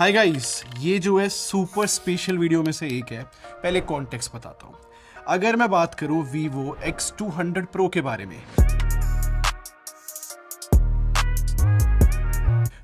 Hi guys, ये जो है सुपर स्पेशल वीडियो में से एक है। पहले कॉन्टेक्स्ट बताता हूँ। अगर मैं बात करूँ Vivo X200 Pro के बारे में,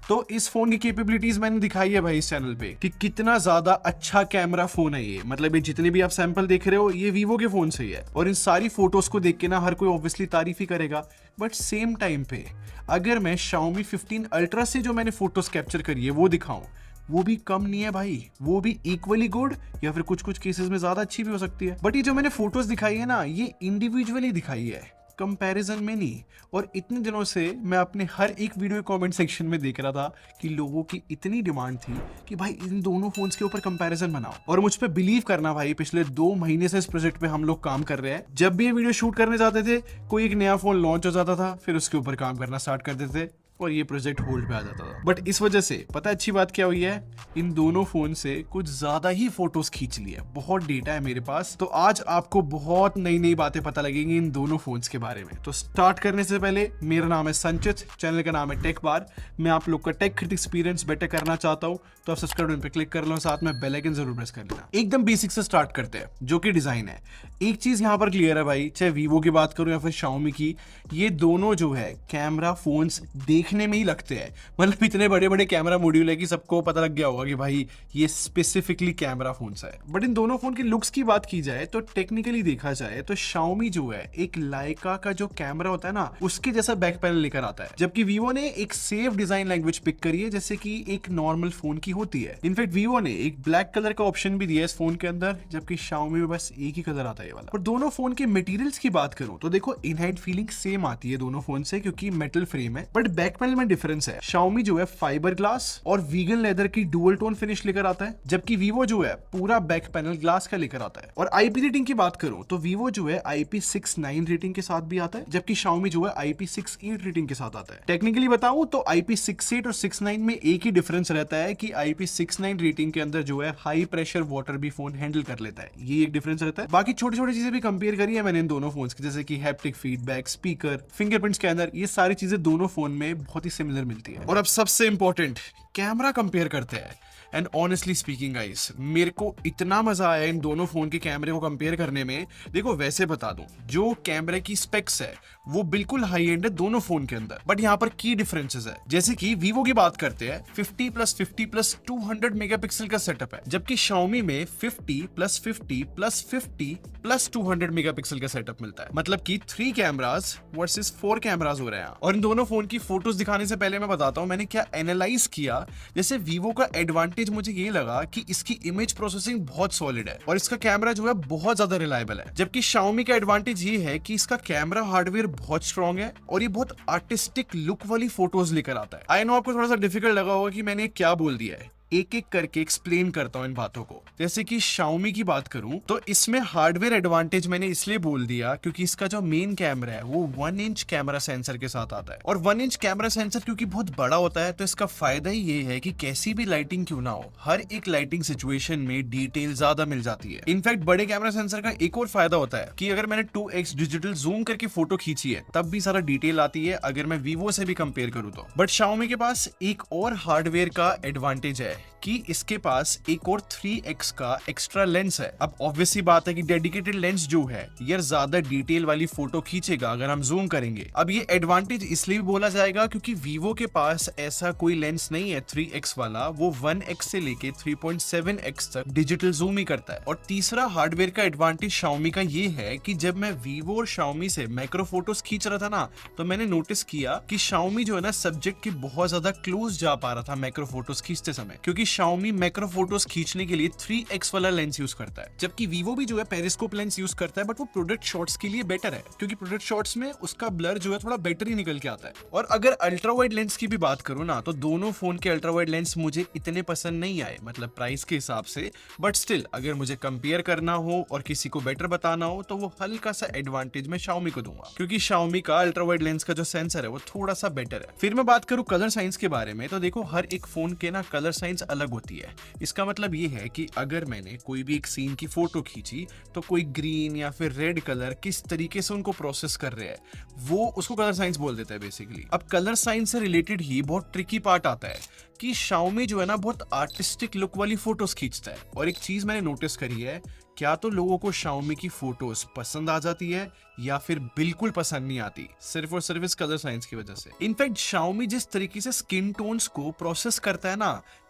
तो इस फोन की कैपेबिलिटीज मैंने दिखाई है भाई इस चैनल पे कि कितना ज्यादा अच्छा कैमरा फोन है ये। मतलब ये जितने भी आप सैंपल देख रहे हो ये Vivo के फोन से ही है, और इन सारी फोटोज को देख के ना हर कोई ऑब्वियसली तारीफ ही करेगा। बट सेम टाइम पे अगर मैं Xiaomi 15 Ultra से जो मैंने फोटोज कैप्चर करी है वो दिखाऊं, वो भी कम नहीं है भाई, वो भी इक्वली गुड या फिर कुछ कुछ केसेस में ज्यादा अच्छी भी हो सकती है। बट ये जो मैंने फोटोज दिखाई है ना, ये इंडिविजुअली दिखाई है, कंपैरिजन में नहीं। और इतने दिनों से मैं अपने हर एक वीडियो कमेंट सेक्शन में देख रहा था कि लोगों की इतनी डिमांड थी कि भाई इन दोनों फोन्स के ऊपर कंपैरिजन बनाओ। और मुझ पे बिलीव करना भाई, पिछले 2 महीने से इस प्रोजेक्ट पे हम लोग काम कर रहे हैं। जब भी ये वीडियो शूट करने जाते थे, कोई एक नया फोन लॉन्च हो जाता था, फिर उसके ऊपर काम करना स्टार्ट कर देते थे और ये प्रोजेक्ट होल्ड पे आ जाता था। बट इस वजह से पता है अच्छी बात क्या हुई है, इन दोनों फोन से कुछ ज्यादा ही फोटोज खींच ली है। बहुत डेटा है मेरे पास, तो आज आपको बहुत नई नई बातें पता लगेंगी इन दोनों फोन्स के बारे में। तो स्टार्ट करने से पहले, मेरा नाम है संचित, चैनल का नाम है टेक बार। मैं आप लोग का टेक क्रिटिक एक्सपीरियंस बेटर करना चाहता हूँ, तो आप सब्सक्राइब बटन पे क्लिक कर लो, साथ में बेल आइकन जरूर प्रेस कर लेना। एकदम बेसिक से स्टार्ट करते हैं, जो कि डिजाइन है। एक चीज यहाँ पर क्लियर है भाई, चाहे Vivo की बात करूं या फिर Xiaomi की, ये दोनों जो है कैमरा फोन्स देखने में ही लगते हैं। मतलब इतने बड़े बड़े कैमरा मॉड्यूल है कि सबको पता लग गया होगा कि भाई ये स्पेसिफिकली कैमरा फोन्स है। बट इन दोनों फोन के लुक्स की बात की जाए तो टेक्निकली देखा जाए तो Xiaomi जो है एक लाइका का जो कैमरा होता है ना, उसके जैसा बैक पैनल लेकर आता है, जबकि Vivo ने एक सेफ डिजाइन लैंग्वेज पिक करी है जैसे कि एक नॉर्मल फोन की होती है। इनफैक्ट Vivo ने एक ब्लैक कलर का ऑप्शन भी दिया है इस फोन के अंदर, जबकि Xiaomi में बस एक ही कलर आता है ये वाला। और दोनों फोन के मटेरियल्स की बात करूं तो देखो इन-हैंड फीलिंग सेम आती है दोनों फोन से, क्योंकि मेटल फ्रेम है। बट बैक पैनल में डिफरेंस है। Xiaomi जो है फाइबर ग्लास और वीगन लेदर की डुअल टोन फिनिश लेकर आता है, जबकि Vivo जो है पूरा बैक पैनल ग्लास का लेकर आता है। और IP रेटिंग की बात करूं तो Vivo जो है IP69 रेटिंग के साथ भी आता है, जबकि Xiaomi जो है IP68 रेटिंग के साथ आता है। टेक्निकली बताऊं तो IP68 और 69 में एक ही डिफरेंस रहता है कि IP69 रेटिंग के अंदर जो है हाई प्रेशर वाटर भी फोन हैंडल कर लेता है, ये एक डिफरेंस रहता है। बाकी छोटी छोटी चीजें भी कंपेयर करी है मैंने इन दोनों फोन्स की, जैसे कि haptic feedback, speaker, fingerprint scanner, ये सारी चीजें दोनों फोन में बहुत ही सिमिलर मिलती है। और अब सबसे इंपॉर्टेंट, कैमरा कंपेयर करते हैं। एंड ऑनेस्टली स्पीकिंग गाइस, मेरे को इतना मजा आया इन दोनों फोन के कैमरे को कंपेयर करने में। देखो वैसे बता दूं, जो कैमरे की स्पेक्स है वो बिल्कुल हाई एंड है दोनों फोन के अंदर, बट यहाँ पर की डिफरेंसेस है। जैसे कि Vivo की बात करते हैं, 50+50+200 मेगापिक्सल का सेटअप है, जबकि Xiaomi में 50+50+50+200 मेगापिक्सल का सेटअप मिलता है। मतलब कि 3 कैमरास वर्सेस 4 कैमरास हो रहे हैं। और इन दोनों फोन की फोटोज दिखाने से पहले मैं बताता हूँ मैंने क्या एनालाइज किया। जैसे Vivo का एडवांटेज मुझे ये लगा कि इसकी इमेज प्रोसेसिंग बहुत सॉलिड है और इसका कैमरा जो है बहुत ज्यादा रिलायबल है, जबकि Xiaomi का एडवांटेज ये है कि इसका कैमरा हार्डवेयर बहुत स्ट्रॉन्ग है और ये बहुत आर्टिस्टिक लुक वाली फोटोज लेकर आता है। आई नो आपको थोड़ा सा डिफिकल्ट लगा होगा कि मैंने क्या बोल दिया है, एक एक करके एक्सप्लेन करता हूं इन बातों को। जैसे कि Xiaomi की बात करूं तो इसमें हार्डवेयर एडवांटेज मैंने इसलिए बोल दिया क्योंकि इसका जो मेन कैमरा है वो 1 इंच कैमरा सेंसर के साथ आता है। और 1 इंच कैमरा सेंसर क्योंकि बहुत बड़ा होता है, तो इसका फायदा ही ये है कि कैसी भी लाइटिंग क्यों ना हो, हर एक लाइटिंग सिचुएशन में डिटेल ज्यादा मिल जाती है। इनफैक्ट बड़े कैमरा सेंसर का एक और फायदा होता है कि अगर मैंने 2x डिजिटल जूम करके फोटो खींची है तब भी सारा डिटेल आती है, अगर मैं Vivo से भी कंपेयर करूं तो। बट Xiaomi के पास एक और हार्डवेयर का एडवांटेज है कि इसके पास एक और 3x का एक्स्ट्रा लेंस है। अब ऑब्वियसली बात है कि डेडिकेटेड लेंस जो है ये ज्यादा डिटेल वाली फोटो खींचेगा अगर हम जूम करेंगे। अब ये एडवांटेज इसलिए भी बोला जाएगा क्योंकि Vivo के पास ऐसा कोई लेंस नहीं है 3x वाला, वो 1x से लेके 3.7x तक डिजिटल जूम ही करता है। और तीसरा हार्डवेयर का एडवांटेज Xiaomi का ये है कि जब मैं Vivo और Xiaomi से मैक्रो फोटोज खींच रहा था ना, तो मैंने नोटिस किया कि Xiaomi जो है ना सब्जेक्ट के बहुत ज्यादा क्लोज जा पा रहा था मैक्रो फोटोज खींचते समय, क्योंकि Xiaomi मैक्रो फोटोज खींचने के लिए 3x वाला लेंस यूज करता है, जबकि Vivo भी जो है पेरिस्कोप लेंस यूज करता है, बट वो प्रोडक्ट शॉट्स के लिए बेटर है क्योंकि प्रोडक्ट शॉट्स में उसका ब्लर जो है थोड़ा बेटर ही निकल के आता है। और अगर अल्ट्रा वाइड लेंस की भी बात करूं ना, तो दोनों फोन के अल्ट्रा वाइड लेंस मुझे इतने पसंद नहीं आए, मतलब प्राइस के हिसाब से। बट स्टिल अगर मुझे कंपेयर करना हो और किसी को बेटर बताना हो तो वो हल्का सा एडवांटेज मैं Xiaomi को दूंगा, क्योंकि Xiaomi का अल्ट्रा वाइड लेंस का जो सेंसर है वो थोड़ा सा बेटर है। फिर मैं बात करूं कलर साइंस के बारे में, तो देखो हर एक फोन के ना कलर साइंस अलग होती है। इसका मतलब ये है कि अगर मैंने कोई भी एक सीन की फोटो खींची तो कोई ग्रीन या फिर रेड कलर किस तरीके से उनको प्रोसेस कर रहे हैं, वो उसको कलर साइंस बोल देता है बेसिकली। अब कलर साइंस से रिलेटेड ही बहुत ट्रिकी पार्ट आता है कि Xiaomi जो है ना बहुत आर्टिस्टिक लुक वाली फोटोज खींचता है। और एक चीज मैंने नोटिस करी है, क्या तो लोगों को Xiaomi की फोटोज पसंद आ जाती है या फिर बिल्कुल पसंद नहीं आती, सिर्फ और सिर्फ इस कलर साइंस की वजह से। इनफैक्ट Xiaomi जिस तरीके से स्किन टोन्स को प्रोसेस करता है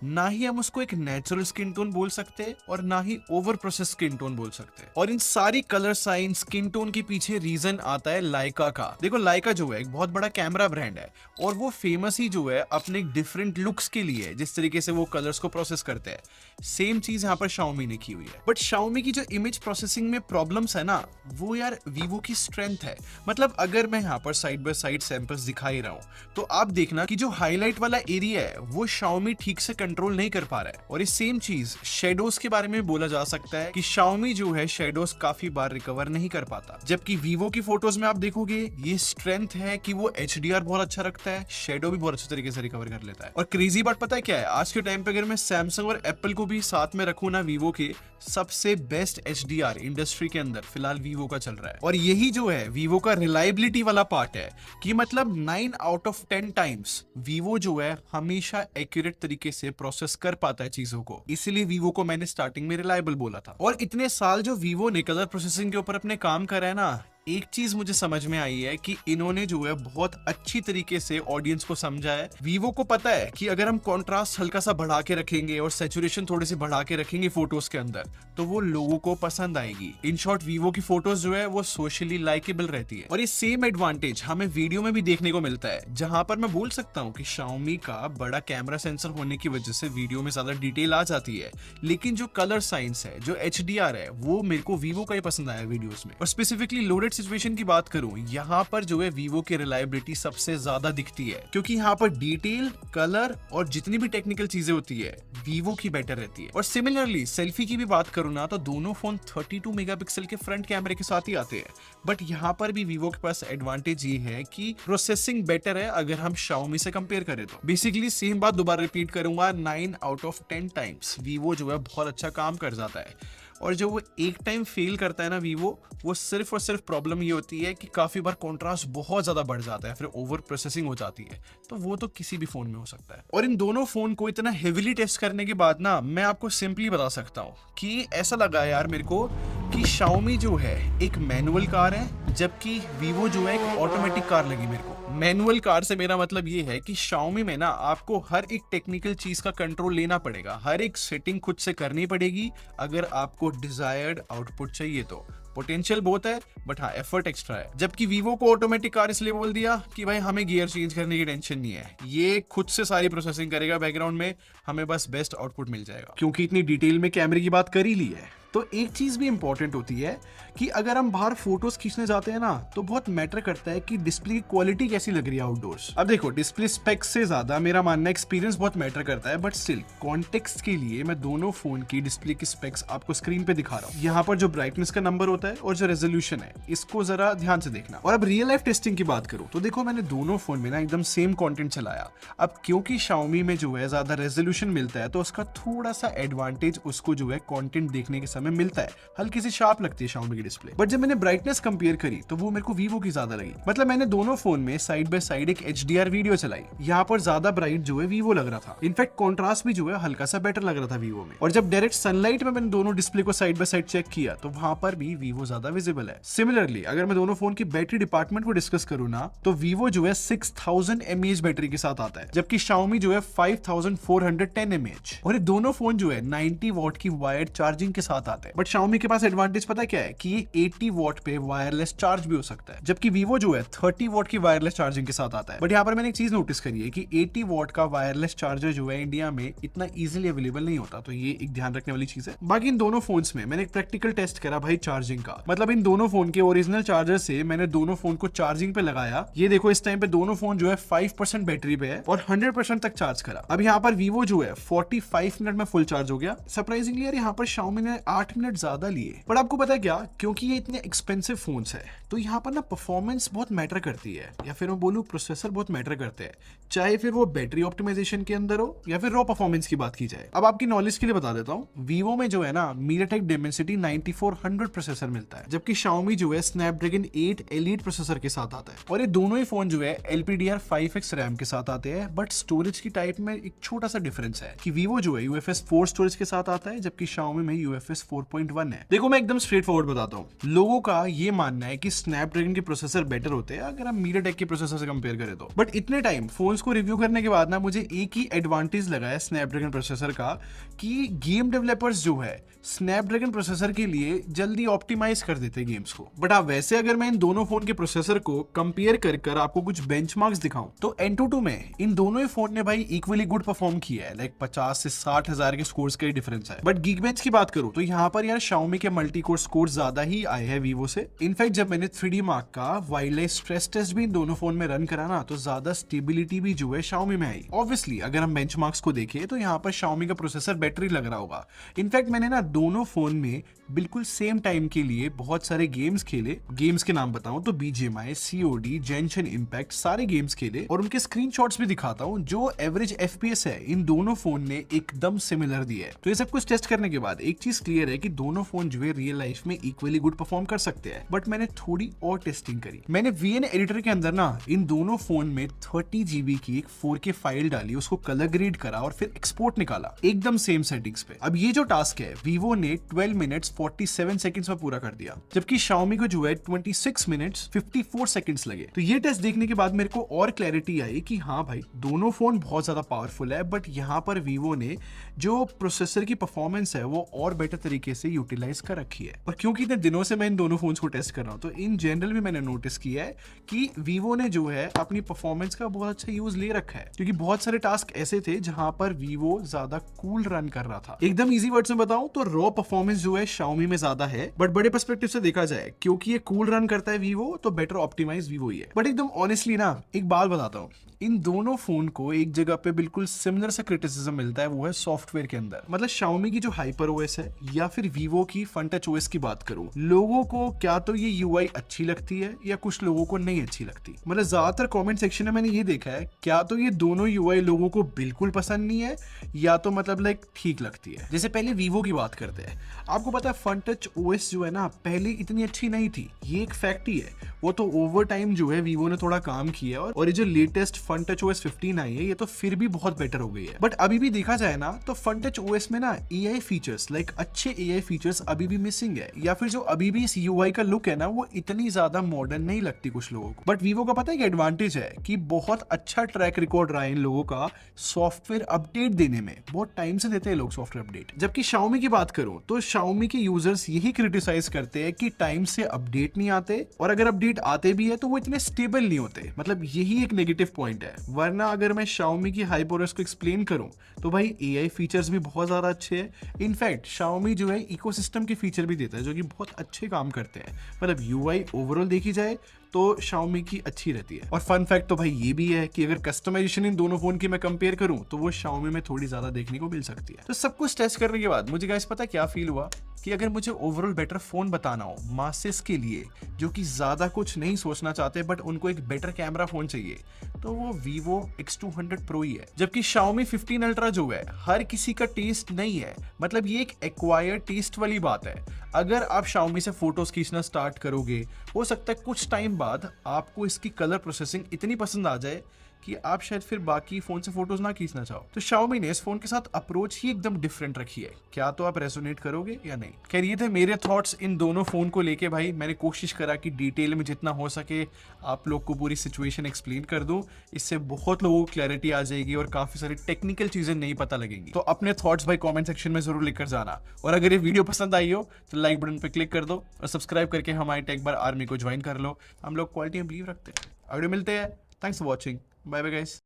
ना ही हम उसको एक नेचुरल स्किन टोन बोल सकते और ना ही ओवर प्रोसेस स्किन टोन बोल सकते। और इन सारी कलर साइंस स्किन टोन के पीछे रीजन आता है लाइका का। देखो लाइका जो है एक बहुत बड़ा कैमरा ब्रांड है और वो फेमस ही जो है अपने डिफरेंट लुक्स के लिए, जिस तरीके से वो कलर्स को प्रोसेस करते हैं। सेम चीज यहाँ पर Xiaomi ने की हुई है। बट Xiaomi की जो इमेज प्रोसेसिंग में प्रॉब्लम्स है ना, वो यार Vivo की स्ट्रेंथ है। मतलब अगर मैं यहाँ पर साइड बाय साइड सैंपल्स दिखा ही रहा हूँ तो आप देखना कि जो हाईलाइट वाला एरिया है वो Xiaomi ठीक से कंट्रोल नहीं कर पा रहा है। और ये सेम चीज शेडोज के बारे में बोला जा सकता है कि Xiaomi जो है शेडोज काफी बार रिकवर नहीं कर पाता, जबकि Vivo की फोटोज में आप देखोगे ये स्ट्रेंथ है कि वो HDR बहुत अच्छा रखता है, शेडो भी बहुत अच्छे तरीके से रिकवर कर लेता है। और क्रेजी बात पता है क्या है, आज के टाइम पे अगर मैं सैमसंग और एप्पल को भी साथ में रखूं ना, Vivo के सबसे बेस्ट HDR इंडस्ट्री के अंदर फिलहाल Vivo का चल रहा है। और यही जो है Vivo का रिलायबिलिटी वाला पार्ट है कि मतलब 9 आउट ऑफ 10 टाइम्स Vivo जो है हमेशा एक्यूरेट तरीके से प्रोसेस कर पाता है चीजों को। इसीलिए Vivo को मैंने स्टार्टिंग में रिलायबल बोला था। और इतने साल जो Vivo ने कलर प्रोसेसिंग के ऊपर अपने काम करा है ना, एक चीज मुझे समझ में आई है कि इन्होंने जो है बहुत अच्छी तरीके से ऑडियंस को समझा है। Vivo को पता है कि अगर हम कॉन्ट्रास्ट हल्का सा बढ़ा के रखेंगे और सैचुरेशन थोड़ी सी बढ़ा के रखेंगे फोटोज के अंदर तो वो लोगों को पसंद आएगी। इन शॉर्ट Vivo की फोटोज जो है वो सोशली लाइकेबल रहती है। और ये सेम एडवांटेज हमें वीडियो में भी देखने को मिलता है, जहां पर मैं बोल सकता हूँ कि Xiaomi का बड़ा कैमरा सेंसर होने की वजह से वीडियो में ज्यादा डिटेल आ जाती है, लेकिन जो कलर साइंस है, जो HDR है, वो मेरे को Vivo का ही पसंद आया वीडियोस में। और स्पेसिफिकली लोडेड सिचुएशन की बात करूं, यहाँ पर जो है Vivo की रिलायबिलिटी सबसे ज्यादा दिखती है, क्योंकि यहाँ पर डिटेल, कलर और जितनी भी टेक्निकल चीजें होती है Vivo की बेटर रहती है। और सिमिलरली सेल्फी की भी बात करूं ना तो दोनों फोन 32 मेगापिक्सल के फ्रंट कैमरे के साथ ही आते हैं। बट यहाँ पर भी Vivo के पास एडवांटेज ये है कि प्रोसेसिंग बेटर है अगर हम Xiaomi से कंपेयर करें तो। बेसिकली सेम बात दोबारा रिपीट करूंगा, 9 आउट ऑफ 10 टाइम्स Vivo जो है बहुत अच्छा काम कर जाता है। और जो वो एक टाइम फेल करता है ना Vivo, वो सिर्फ और सिर्फ प्रॉब्लम ये होती है कि काफी बार कॉन्ट्रास्ट बहुत ज्यादा बढ़ जाता है, फिर ओवर प्रोसेसिंग हो जाती है। तो वो तो किसी भी फोन में हो सकता है। और इन दोनों फोन को इतना हेविली टेस्ट करने के बाद ना मैं आपको सिंपली बता सकता हूँ कि ऐसा लगा यार मेरे को कि Xiaomi जो है एक मैनुअल कार है, जबकि Vivo जो है एक ऑटोमेटिक कार लगी मेरे को। मैनुअल कार से मेरा मतलब ये है कि Xiaomi में ना आपको हर एक टेक्निकल चीज का कंट्रोल लेना पड़ेगा, हर एक सेटिंग खुद से करनी पड़ेगी अगर आपको डिजायर्ड आउटपुट चाहिए तो। पोटेंशियल बहुत है बट हाँ एफर्ट एक्स्ट्रा है। जबकि Vivo को ऑटोमेटिक कार इसलिए बोल दिया कि भाई हमें गियर चेंज करने की टेंशन नहीं है, ये खुद से सारी प्रोसेसिंग करेगा बैकग्राउंड में, हमें बस बेस्ट आउटपुट मिल जाएगा। क्योंकि इतनी डिटेल में कैमरे की बात कर ही ली है तो एक चीज भी इंपॉर्टेंट होती है कि अगर हम बाहर फोटोज खींचने जाते हैं ना तो बहुत मैटर करता है कि डिस्प्ले की क्वालिटी कैसी लग रही है आउटडोर्स। अब देखो डिस्प्ले स्पेक्स से ज्यादा मेरा मानना एक्सपीरियंस बहुत मैटर करता है, बट स्टिल कॉन्टेक्स्ट के लिए मैं दोनों फोन की डिस्प्ले की स्पेक्स आपको स्क्रीन पे दिखा रहा हूँ। यहाँ पर जो ब्राइटनेस का नंबर होता है और जो रेजोल्यूशन है इसको जरा ध्यान से देखना। और अब रियल लाइफ टेस्टिंग की बात करूँ तो देखो मैंने दोनों फोन में ना एकदम सेम कॉन्टेंट चलाया। अब क्योंकि Xiaomi में जो है ज्यादा रेजोल्यूशन मिलता है तो उसका थोड़ा सा एडवांटेज उसको जो है कॉन्टेंट देखने के समय मिलता है, हल्की सी शार्प लगती है Xiaomi की डिस्प्ले। बट जब मैंने ब्राइटनेस कंपेयर करी तो वो मेरे को Vivo की ज्यादा लगी। मतलब मैंने दोनों फोन में साइड बाय साइड एक HDR वीडियो चलाई, यहाँ पर ज्यादा ब्राइट जो है Vivo लग रहा था। इनफैक्ट कॉन्ट्रास्ट भी जो है हल्का सा बेटर लग रहा था Vivo में। और जब डायरेक्ट सनलाइट में मैंने दोनों डिस्प्ले को साइड बाय साइड चेक किया तो वहां पर भी Vivo ज्यादा विजिबल है। सिमिलरली अगर मैं दोनों फोन की बैटरी डिपार्टमेंट को डिस्कस करूँ ना तो Vivo जो है 6000 mAh बैटरी के साथ आता है, जबकि Xiaomi जो है 5410 mAh। और ये दोनों फोन जो है 90 वॉट की वायर्ड चार्जिंग के साथ आते हैं। बट Xiaomi के पास एडवांटेज पता क्या है कि ये 80 वॉट पे वायरलेस चार्ज भी हो सकता है, जबकि Vivo जो है 30 वॉट की वायरलेस चार्जिंग के साथ आता है। बट यहाँ पर मैंने एक चीज नोटिस करी है कि 80 वॉट का वायरलेस चार्जर जो है इंडिया में इतना इजीली अवेलेबल नहीं होता, तो ये एक ध्यान रखने वाली चीज है। बाकी इन दोनों फोन्स में मैंने एक प्रैक्टिकल टेस्ट करा भाई चार्जिंग का। मतलब इन दोनों फोन के ओरिजिनल चार्जर से मैंने दोनों फोन को चार्जिंग पे लगाया। ये देखो इस टाइम पे दोनों फोन जो है 5% बैटरी पे है और 100% तक चार्ज करा। अब यहाँ पर Vivo जो है 45 मिनट में फुल चार्ज हो गया। सरप्राइजिंगली यार यहाँ पर Xiaomi ने 8 मिनट ज्यादा लिए। पर आपको पता है क्या, क्योंकि ये इतने एक्सपेंसिव फोन्स है तो यहाँ पर ना परफॉर्मेंस बहुत मैटर करती है, या फिर मैं बोलूँ प्रोसेसर बहुत मैटर करते हैं, चाहे फिर वो बैटरी ऑप्टिमाइजेशन के अंदर हो या फिर रॉ परफॉर्मेंस की बात की जाए। अब आपकी नॉलेज के लिए बता देता हूँ, वीवो में जो है ना MediaTek Dimensity 9400 प्रोसेसर मिलता है, जबकि Xiaomi जो है Snapdragon 8 Elite प्रोसेसर के साथ आता है। और ये दोनों ही फोन जो है LPDDR5X रैम के साथ आते हैं, बट स्टोरेज की टाइप में एक छोटा सा डिफरेंस है कि वीवो जो है UFS 4 स्टोरेज के साथ आता है, जबकि Xiaomi में UFS 4.1 है। देखो मैं एकदम स्ट्रेट फॉरवर्ड बताता हूँ, लोगों का ये मानना है कि स्नैपड्रैगन के प्रोसेसर बेटर होते हैं अगर हम MediaTek के प्रोसेसर से कंपेयर करें तो। बट इतने टाइम फोन्स को रिव्यू करने के बाद ना मुझे एक ही एडवांटेज लगा है स्नैपड्रैगन प्रोसेसर का, कि गेम डेवलपर्स जो है स्नैपड्रैगन प्रोसेसर के लिए जल्दी ऑप्टिमाइज कर देते हैं गेम्स को। बट वैसे अगर मैं इन दोनों फोन के प्रोसेसर को कंपेयर कर आपको कुछ बेंचमार्क्स दिखाऊं तो Antutu में इन दोनों ही फोन ने भाई इक्वली गुड परफॉर्म किया है, लाइक 50 से 60 हजार के स्कोर्स का ही डिफरेंस है। बट Geekbench की बात करूं तो यहाँ पर यार Xiaomi के मल्टी कोर स्कोर ज्यादा ही आए हैं वीवो से। इनफैक्ट जब मैंने 3D मार्क का वाइल्डलाइफ स्ट्रेस टेस्ट भी इन दोनों फोन में रन करा ना, तो ज्यादा स्टेबिलिटी भी जो है Xiaomi में आई। ऑब्वियसली अगर हम बेंचमार्क्स को देखें तो यहाँ पर Xiaomi का प्रोसेसर बैटरी लग रहा होगा। इनफैक्ट मैंने ना दोनों फोन में बिल्कुल सेम टाइम के लिए बहुत सारे गेम्स खेले। गेम्स के नाम बताऊं तो BGMI, COD, Genshin Impact सारे गेम्स खेले और उनके स्क्रीनशॉट्स भी दिखाता हूं। जो एवरेज FPS है इन दोनों फोन ने एकदम सिमिलर दिया है। तो ये सब कुछ टेस्ट करने के बाद एक चीज क्लियर है कि दोनों फोन जो है रियल लाइफ में इक्वली गुड परफॉर्म कर सकते हैं। बट मैंने थोड़ी और टेस्टिंग करी। मैंने VN एडिटर के अंदर ना इन दोनों फोन में 30 GB की एक 4K फाइल डाली, उसको कलर ग्रेड करा और फिर एक्सपोर्ट निकाला एकदम सेम सेटिंग्स पे। अब ये जो टास्क है वीवो ने 12 मिनट्स 47 सेकंड्स में पूरा कर दिया, जबकि Xiaomi को जो है 26 मिनट्स 54 सेकंड्स लगे। तो ये टेस्ट देखने के बाद मेरे को और क्लैरिटी आई कि हाँ भाई दोनों फोन बहुत ज्यादा पावरफुल है, बट यहाँ पर वीवो ने जो प्रोसेसर की परफॉर्मेंस है वो और बेटर तरीके से यूटिलाइज कर रखी है। और क्योंकि इतने दिनों से मैं इन दोनों फोन्स को टेस्ट कर रहा हूँ तो इन जनरल भी मैंने नोटिस किया है कि वीवो ने जो है अपनी परफॉर्मेंस का बहुत अच्छा यूज ले रखा है, क्योंकि बहुत सारे टास्क ऐसे थे जहां पर वीवो ज्यादा कूल रन कर रहा था। एकदम इजी वर्ड्स में बताऊं तो रॉ परफॉर्मेंस जो है Xiaomi में ज्यादा है, बट बड़े पर्सपेक्टिव से देखा जाए क्योंकि ये कूल रन करता है वीवो तो बेटर ऑप्टिमाइज वीवो ही है। बट एकदम ऑनेस्टली ना एक बात बताता हूँ, इन दोनों फोन को एक जगह पे बिल्कुल सिमिलर सा क्रिटिसिज्म मिलता है, वो है सॉफ्टवेयर के अंदर। मतलब Xiaomi की जो HyperOS है या फिर वीवो की FunTouchOS की बात करूं, लोगों को क्या तो ये UI अच्छी लगती है या कुछ लोगों को नहीं अच्छी लगती। मतलब ज्यादातर कमेंट सेक्शन में मैंने ये देखा है, क्या तो ये दोनों UI लोगों को बिल्कुल पसंद नहीं है या तो मतलब लाइक ठीक लगती है। जैसे पहले वीवो की बात करते हैं, आपको पता है FunTouchOS जो है ना पहले इतनी अच्छी नहीं थी, ये एक फैक्ट ही है। वो तो ओवर टाइम जो है वीवो ने थोड़ा काम किया और ये जो लेटेस्ट FunTouchOS 15 आई है ये तो फिर भी बहुत बेटर हो गई है। बट अभी भी देखा जाए ना तो FunTouchOS में ना AI फीचर्स लाइक अच्छे AI फीचर्स अभी भी मिसिंग है, या फिर जो अभी भी इस UI का लुक है ना वो इतनी ज्यादा मॉडर्न नहीं लगती कुछ लोगों को। बट वीवो का पता है कि एडवांटेज है कि बहुत अच्छा ट्रैक रिकॉर्ड रहा है इन लोगों का सॉफ्टवेयर अपडेट देने में, बहुत टाइम से देते हैं लोग सॉफ्टवेयर अपडेट। जबकि Xiaomi की बात करूं तो Xiaomi के यूजर्स यही क्रिटिसाइज करते हैं कि टाइम से अपडेट नहीं आते, और अगर अपडेट आते भी है तो वो इतने स्टेबल नहीं होते। मतलब यही एक नेगेटिव पॉइंट है। वरना अगर मैं Xiaomi की HyperOS को एक्सप्लेन करूं तो भाई AI फीचर्स भी बहुत ज्यादा अच्छे हैं। इनफैक्ट Xiaomi जो है इकोसिस्टम के फीचर भी देता है जो कि बहुत अच्छे काम करते हैं। मतलब UI ओवरऑल देखी जाए तो Xiaomi की अच्छी रहती है। और फन फैक्ट तो भाई ये भी है कि अगर कस्टमाइजेशन इन दोनों फोन की मैं कंपेयर करूं तो वो Xiaomi में थोड़ी ज्यादा देखने को मिल सकती है। तो सब कुछ टेस्ट करने के बाद मुझे गाइस पता क्या फील हुआ कि अगर मुझे ओवरऑल बेटर फोन बताना हो मासेस के लिए जो कि ज्यादा कुछ नहीं सोचना चाहते बट उनको एक बेटर कैमरा फोन चाहिए, तो वो Vivo X200 Pro ही है। जबकि Xiaomi 15 Ultra जो है हर किसी का टेस्ट नहीं है। मतलब ये एक एक्वायर्ड टेस्ट वाली बात है। अगर आप Xiaomi से फोटोज खींचना स्टार्ट करोगे, हो सकता है कुछ टाइम बाद आपको इसकी कलर प्रोसेसिंग इतनी पसंद आ जाए कि आप शायद फिर बाकी फोन से फोटोज ना खींचना चाहो। तो Xiaomi ने इस फोन के साथ अप्रोच ही एकदम डिफरेंट रखी है। क्या तो आप रेजोनेट करोगे या नहीं? खैर ये थे मेरे थॉट्स इन दोनों फोन को लेके। भाई मैंने कोशिश करा कि डिटेल में जितना हो सके आप लोग को पूरी सिचुएशन एक्सप्लेन कर दूं। इससे बहुत लोगों को क्लैरिटी आ जाएगी और काफी सारी टेक्निकल चीजें नहीं पता लगेंगी। तो अपने थॉट्स भाई कॉमेंट सेक्शन में जरूर लिखकर जाना। और अगर ये वीडियो पसंद आई हो तो लाइक बटन पर क्लिक कर दो और सब्सक्राइब करके हमारे टेक बार आर्मी को ज्वाइन कर लो। हम लोग क्वालिटी में बिलीव रखते हैं। अगले मिलते हैं। Thanks for watching. Bye bye guys.